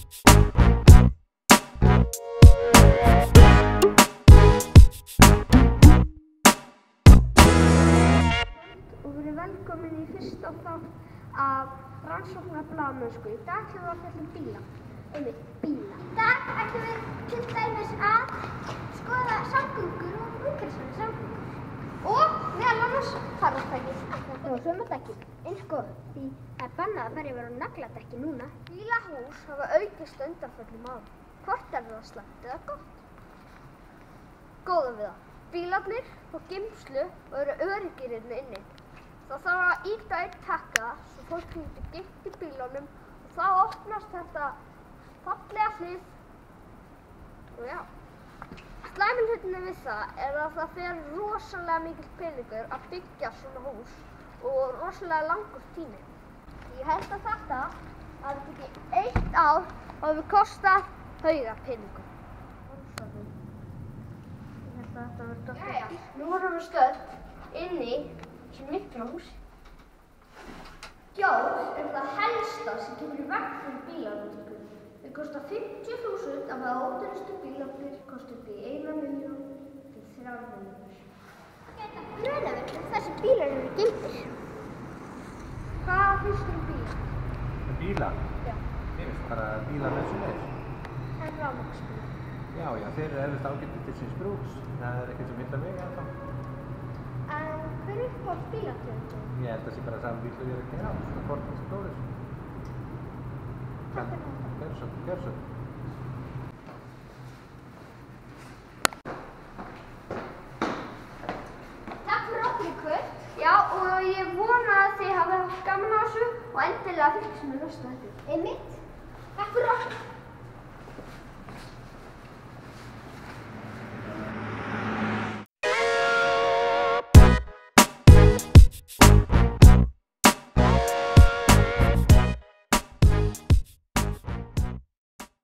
Og verið velkomin í fyrsta þátt af rannsóknarblaðamennsku. Í dag ætlum við að fjalla um bíla. Einmitt, bíla. Í dag ætlum við til dæmis að skoða samgöngur og umhverfisvænar samgöngur. Og meðal annars farartæki. Og sömardekki. Eins og því það er bannað að ferja vera á nagladekki núna. Bílahús hafa aukist á undanförnum árum. Hvort er það slæmt eða gott? Góða við það. Bílarnir fá geymslu og eru öruggir hérna inni. Þá þarf að ýta einn takka svo fólk getur geymt í bílunum og þá opnast þetta fallega hlið og já. Slæmi hlutinni við það er að það fer rosalega mikill peningur að byggja svona hús og rosalega langur tími. Ég held að þetta hafi tekið 1 ár og hefur kostað hauga peningum. Jæja, nú erum við stödd inni í þessu mikla húsi. Hjól er það helsta sem kemur í veg fyrir bílaleigu. Þau kosta 50.000 af það ódýrustu bílarnir kosta upp í 1 milljón til 3 milljónir. Það geta grunaður að þessi bílar eru geymdir. Hvað finnst þér um bíla? Bíla? Já. Mér finnst bara bílar með þessu leið. En rafmagnsbílar? Já, þeir eru eflaust ágættir til síns brúks. Það er ekkert sem hindrar mig ennþá. En hver er uppáhalds bílategundin? Ég held að það sé bara sami bíl og ég er að keyra á, svona Ford Explorer. Takk fyrir þetta. Gjörðu svo. Takk fyrir okkur í kvöld. Já, og ég vona að þið hafið haft gaman á þessu og endilega fylgist með næsta þætti. Einmitt.